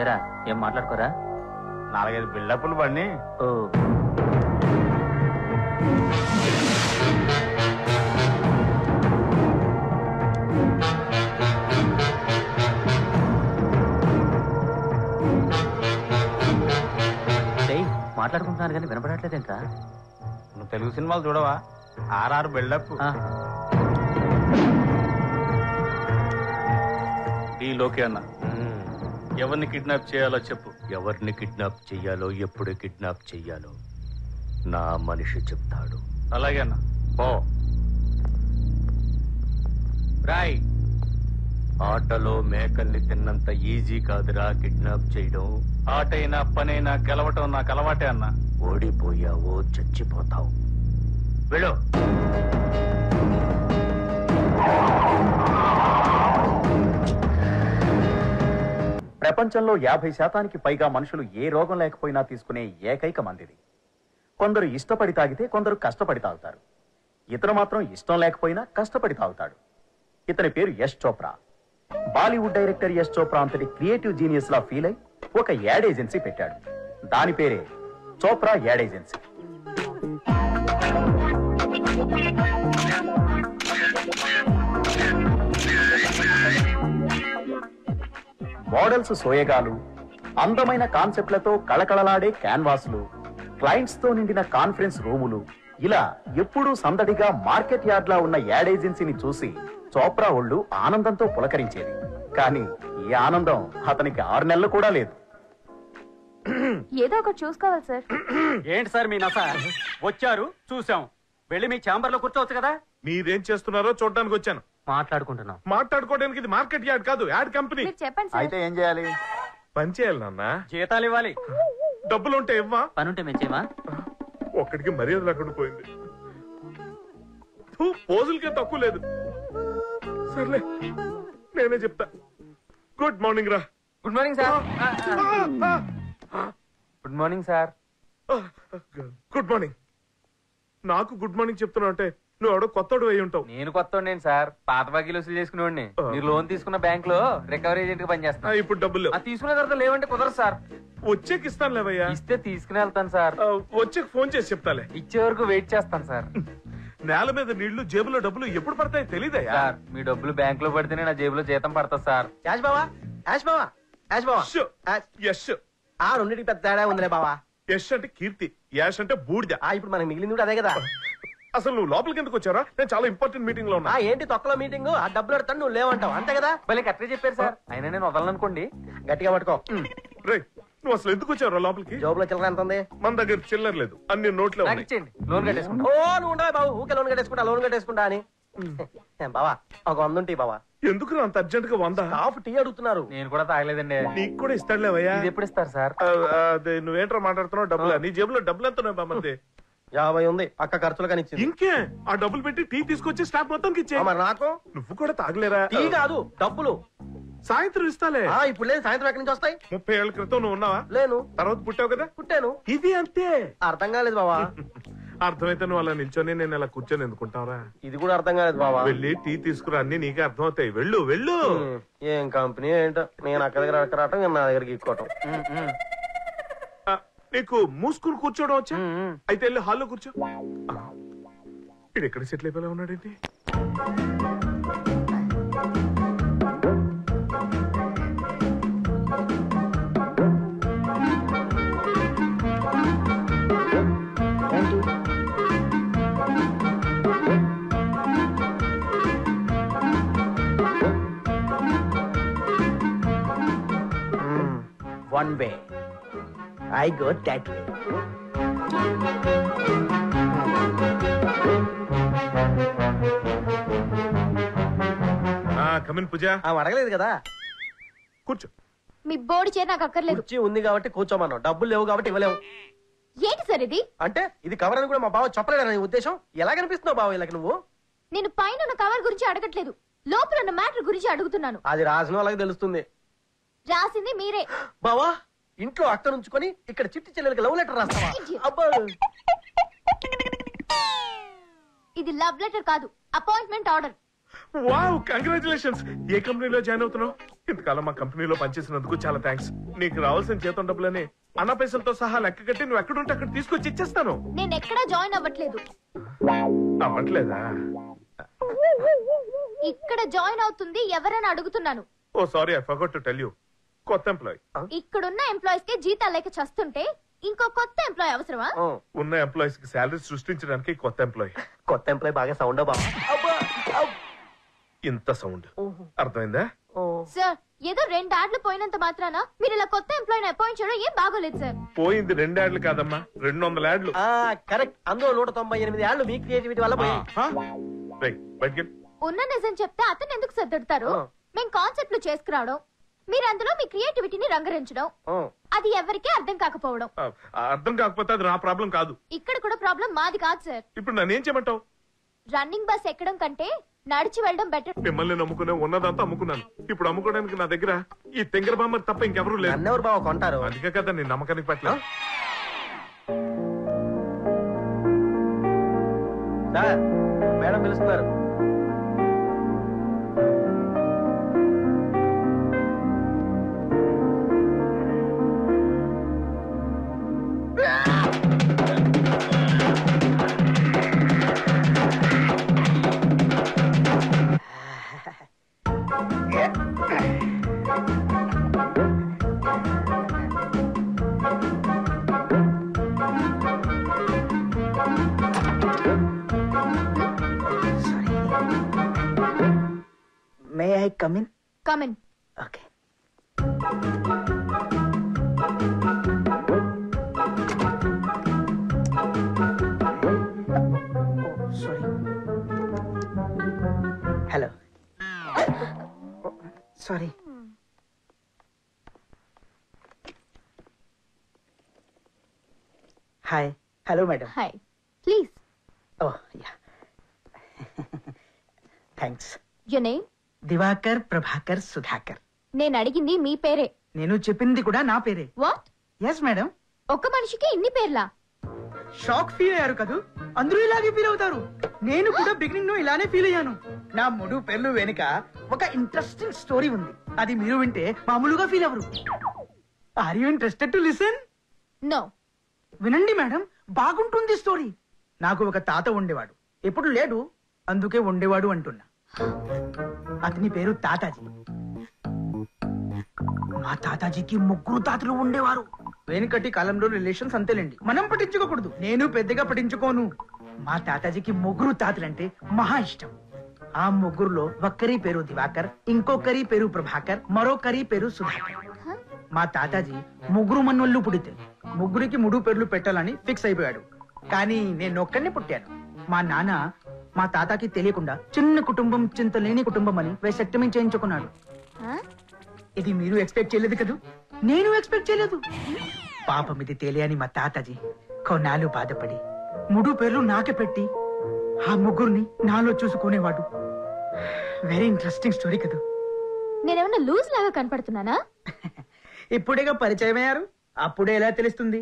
ఏరా ఏం మాట్లాడుకోరా? 4-5 బిల్డప్లు పడిని. ఓ మాట్లాడుకుంటున్నాను కానీ వినపడట్లేదేంట్రా? నువ్వు తెలుగు సినిమాలు చూడవా? 6 బిల్డప్. లోకే అన్న, ఎవరిని కిడ్నాప్ చేయాలో చెప్పు. ఎవరిని కిడ్నాప్ చెయ్యాలో, ఎప్పుడు కిడ్నాప్ చెయ్యాలో నా మనిషి చెప్తాడు. అలాగే అన్న. ఓ రాయ్, ఆటలో మేకల్ని తిన్నంత ఈజీ కాదురా కిడ్నాప్ చేయడం. ఆటైనా పనైనా గెలవటం నాకు అలవాటే అన్న. ఓడిపోయావో చచ్చిపోతావు. వెళ్ళు. ప్రపంచంలో 50% పైగా మనుషులు ఏ రోగం లేకపోయినా తీసుకునే ఏకైక మందిది. కొందరు ఇష్టపడి తాగితే కొందరు కష్టపడి తాగుతారు. ఇతను మాత్రం ఇష్టం లేకపోయినా కష్టపడి తాగుతాడు. ఇతని పేరు యష్ చోప్రా. బాలీవుడ్ డైరెక్టర్ యష్ చోప్రా అంతటి క్రియేటివ్ జీనియస్ లా ఫీల్ అయి ఒక యాడ్ ఏజెన్సీ పెట్టాడు. దాని పేరే చోప్రా యాడ్ ఏజెన్సీ. మోడల్స్ సోయగాలు, అందమైన కాన్సెప్ట్లతో కళకళలాడే క్యాన్వాస్లు, క్లయింట్స్ తో నిండిన కాన్ఫరెన్స్ రూములు, ఇలా ఎప్పుడూ సందడిగా మార్కెట్ యార్డ్ లా ఉన్న యాడ్ ఏజెన్సీని చూసి చోప్రా ఒళ్ళు ఆనందంతో పులకరించేది. కానీ ఈ ఆనందం అతనికి 6 నెలలు కూడా లేదు. ఏదో ఒకటి చూసుకోవాలి సార్. ఏంటి సార్ మీ నస? వచ్చారు, చూసాం, వెళ్ళి మీ ఛాంబర్ లో కూర్చోవచ్చు కదా. మీరేం చేస్తున్నారో చూడడానికి వచ్చాను. మాట్లాడుకుంటున్నాం. మాట్లాడుకోవడానికి ఇది మార్కెట్ యార్డ్ కాదు, యాడ్ కంపెనీ. చెప్పండి అయితే ఏం చేయాలి? పని చేయాలి నాన్న. జీతాలు ఇవ్వాలి. డబ్బులు ఉంటే ఇవ్వా? పనుంటే మెచ్చేమా? ఒక్కడికి మర్యాద లేకుండా పోయింది. పోజులకే తక్కువ లేదు. సర్లే నేనే చెప్తా. గుడ్ మార్నింగ్ రా. Good morning sir. Good morning sir. Good morning. నాకు గుడ్ మార్నింగ్ చెప్తున్నావు అంటే నువ్వు ఎవడో కొత్తడు అయి ఉంటావు. నేను కొత్త సార్, పాత బాకీలు వసూలు చేసుకునేవాడిని. మీరు లోన్ తీసుకున్న బ్యాంక్ లో రికవరీ ఏజెంట్ గా పనిచేస్తాను. ఇప్పుడు డబ్బులు లేవు. తీసుకున్న తర్వాత లేవంటే కుదరదు సార్. వచ్చేకి ఇస్తాను లేవయ్యా. ఇస్తే తీసుకుని వెళ్తాను సార్. వచ్చేకి ఫోన్ చేసి చెప్తాలే. ఇచ్చే వరకు వెయిట్ చేస్తాను సార్. నేల మీద నీళ్లు, జేబులో డబ్బులు ఎప్పుడు పడతాయి తెలీదయ్యా. సార్ మీ డబ్బులు బ్యాంక్ లో పడితేనే నా జేబులో జీతం పడుతుంది సార్. యాష్ బావా, యాష్ బావా, యాష్ బావా. యష్. ఆ రెండింటికి పెద్ద తేడా ఉందిలే బావా. యష్ అంటే కీర్తి, యాష్ అంటే బూడిద. ఇప్పుడు మనకి మిగిలింది కూడా అదే కదా. అసలు నువ్వు లోపలికి ఎందుకు వచ్చారా? నేను చాలా ఇంపార్టెంట్ మీటింగ్ లో ఉన్నా. ఏంటి తొక్కలో మీటింగ్? ఆ డబ్బులు పెడతాను, నువ్వు లేవంటావు అంతే కదా. భలే కరెక్ట్గా చెప్పారు సార్. అయినా నేను వదలనుకోండి. గట్టిగా పట్టుకో. రేయ్, నువ్వు అసలు ఎందుకు వచ్చారా లోపలికి? జోబులో చిల్లర ఎంత ఉంది? మన దగ్గర చిల్లర లేదు, అన్ని నోట్లో నాకు ఇచ్చేయండి, లోన్ కట్టేసుకుంటా. నువ్వు ఉండవే బాబు, ఊకే లోన్ కట్టేసుకుంటా అని. బావా ఒక 100 ఉంటాయి బావా. ఎందుకు అంత అర్జెంట్ గా 100? హాఫ్ టీ అడుగుతున్నారు. నేను కూడా తాగలేదండి. నీకు కూడా ఇస్తాడులేవయ్యా. ఇది ఎప్పుడు ఇస్తారు సార్? నువ్వేంట్రా మాట్లాడుతున్నావు? డబ్బులు నీ జేబులో డబ్బులు ఎంత ఉన్నాయి బామ్మది? 50 ఉంది, అక్క ఖర్చులు కానీ ఇచ్చింది. ఇంకే ఆ డబ్బులు పెట్టి టీ తీసుకొచ్చి స్టాఫ్ మొత్తానికి ఇచ్చే. మరి నాకు నువ్వు కూడా తాగలేరా? టీ కాదు డబ్బులు. సాయంత్రం ఇస్తాలే. ఇప్పుడు లేదు, సాయంత్రం ఎక్కడి నుంచి వస్తాయి? 30 ఏళ్ల క్రితం నువ్వు ఉన్నావా? లేను. తర్వాత పుట్టావు కదా? పుట్టాను. ఇది అంతే. అర్థం కాలేదు బావా. అర్థమైతే నువ్వు అలా నిల్చొని నేను అలా కూర్చొని ఎందుకుంటావురా? ఇది కూడా అర్థం కాలేదు బావా. వెళ్ళి టీ తీసుకురా, అన్ని నీకే అర్థం అవుతాయి. వెళ్ళు వెళ్ళు. ఏం కంపెనీ ఏంటో, నేను అక్క దగ్గర అక్కడ రావటం, నేను నా దగ్గరికి ఇక్కోవటం. నీకు మూసుకుని కూర్చోవడం వచ్చా? అయితే వెళ్ళి హాల్లో కూర్చో. ఇది ఎక్కడ సెటిల్ అయిపోయినా ఉన్నాడేంటి? One way. I go that way. Come in Pooja. అడగలేదు కదా. కూర్చో. మీ బోడి చైర్ నాకు అక్కర్లేదు. కుర్చీ ఉంది కాబట్టి కూర్చోమన్నావు, డబ్బులు లేవు కాబట్టి ఇవ్వలేవు. ఏంటి సార్ ఇది? అంటే ఇది కవర్ అని కూడా మా బావ చెప్పలేడు ఉద్దేశం. ఎలా కనిపిస్తున్నావు బావ ఇలాగ నువ్వు? నేను పైన ఉన్న కవర్ గురించి అడగట్లేదు, లోపల ఉన్న మ్యాటర్ గురించి అడుగుతున్నాను. అది రాసిన వాళ్ళకి తెలుస్తుంది. రాసింది మీరే బావా. ఇంట్లో అక్క నుంచుకొని ఇక్కడ చిట్టి చెల్లెలకి లవ్ లెటర్ రాస్తావా? అబ్బా, ఇది లవ్ లెటర్ కాదు, అపాయింట్మెంట్ ఆర్డర్. Wow, congratulations. ఏ కంపెనీలో జాయిన్ అవుతున్నావు? ఇంతకాలం మా కంపెనీలో పనిచేసినందుకు చాలా థ్యాంక్స్. నీకు రావాల్సిన జీతం డబ్బులని అన్న పైసలతో సహా లెక్క కట్టి నువ్వు ఎక్కడుంటే అక్కడ తీసుకొచ్చి ఇచ్చేస్తాను. నేను ఎక్కడా జాయిన్ అవ్వట్లేదు. అవ్వట్లేదా? ఇక్కడ జాయిన్ అవుతుంది ఎవరని అడుగుతున్నాను. Oh sorry, I forgot to tell you. కొత్త ఎంప్లాయ్. ఇక్కడున్న ఎంప్లాయీస్ కి జీతాలు లేక చస్తుంటే ఇంకో కొత్త ఎంప్లాయీ అవసరమా? ఉన్న ఎంప్లాయీస్ కి శాలరీ సృష్టించడానికి కొత్త ఎంప్లాయీ. కొత్త ఎంప్లాయ్ బాగా సౌండ్ బాబా. ఇంత సౌండ్ అర్థమైందా? సార్, ఏదో 2 యాడ్లు పోయినంత మాత్రాన మీరు ఇలా కొత్త ఎంప్లాయీని అపాయింట్ చేయడం ఏం బాగోలేదు సార్. పోయింది 2 యాడ్లు కాదమ్మా, 200 యాడ్లు. కరెక్ట్. అందులో 198 ఏళ్ళు మీ క్రియేటివిటీ వల్ల పోయి. బయటికి. ఉన్న నిజం చెప్తే అతను ఎందుకు సర్దుడతారు? మేం కాన్సెప్ట్లు చేసుకురావడం, మీరు అందులో మీ క్రియేటివిటీని రంగరించడం, అది ఎవరికీ అర్థం కాకపోవడం. అర్థం కాకపోతే అది నా ప్రాబ్లం కాదు. ఇక్కడ కూడా ప్రాబ్లం మాది కాదు సార్. ఇప్పుడు నన్నేం చేయమంటావు? రన్నింగ్ బస్ ఎక్కడం కంటే నడిచి వెళ్ళడం బెటర్. మిమ్మల్ని నమ్ముకునే ఉన్నదంతా అమ్ముకున్నాను. ఇప్పుడు అమ్ముకోవడానికి నా దగ్గర ఈ తెంగర బామ్మ తప్ప ఇంకెవరూ లేదు. అన్నెవరు బావ కొంటారు? అందుకే కదా నేను నమ్మకానికి పట్ల. మేడం పిలుస్తున్నారు. May I come in? Come in. Okay. Oh, sorry. Hello. Sorry. Hi. Hello, madam. Hi. Please. Oh, yeah. Thanks. Your name? Diwakar Prabhakar Sudhakar. నేను అడిగింది మీ పేరే. నేను చెప్పింది కూడా నా పేరే. వాట్? Yes madam. ఒక్క మనిషికి ఇన్ని పేర్లా? షాక్ ఫీల్ అయ్యారు కదూ, అందరూ ఇలాగే ఫీల్ అవుతారు. నేను కూడా బిగినింగ్ లో ఇలానే ఫీల్ అయ్యాను. నా 3 పేర్లు వెనుక ఒక ఇంట్రెస్టింగ్ స్టోరీ ఉంది. అది మీరు వింటే మామూలుగా ఫీల్ అవ్వరు. Are you interested to listen? No. వినండి మేడం, బాగుంటుంది స్టోరీ. నాకు ఒక తాత ఉండేవాడు, ఎప్పుడు లేడు, అందుకే ఉండేవాడు అంటున్నా. అతని పేరు తాతాజీ. మా తాతాజీకి 3 తాతలు ఉండేవారు. వెనుకటి కాలంలో రిలేషన్స్ అంతేలేండి, మనం పట్టించుకోకూడదు. నేను పెద్దగా పట్టించుకోను. మా తాతాజీకి 3 తాతలంటే మహా ఇష్టం. ఆ 3లో ఒక్కరి పేరు దివాకర్, ఇంకొకరి పేరు ప్రభాకర్, మరొకరి పేరు సుధాకర్. మా తాతాజీ 3 మన్నోళ్ళు పుడితే 3కి 3 పేర్లు పెట్టాలని ఫిక్స్ అయిపోయాడు. కానీ నేను ఒక్కడిని పుట్టాను. మా నాన్న మా తాతకి తెలియకుండా చిన్న కుటుంబం, చింతలేని కుటుంబం అని వేసెక్టమీ చేయించుకున్నాడు. ఇది మీరు ఎక్స్పెక్ట్ చేయలేదు కదూ, నేను ఎక్స్పెక్ట్ చేయలేదు. పాపం ఇది తెలియని మా తాతాజీ కొన్నాళ్ళు బాధపడి 3 పేర్లు నాకే పెట్టి ఆ 3ని నాలో చూసుకునేవాడు. వెరీ ఇంట్రెస్టింగ్ స్టోరీ కదూ. నేనేమన్నా లూజ్ లాగా కనపడుతున్నానా? ఇప్పుడేగా పరిచయం అయ్యారు, అప్పుడే ఎలా తెలుస్తుంది?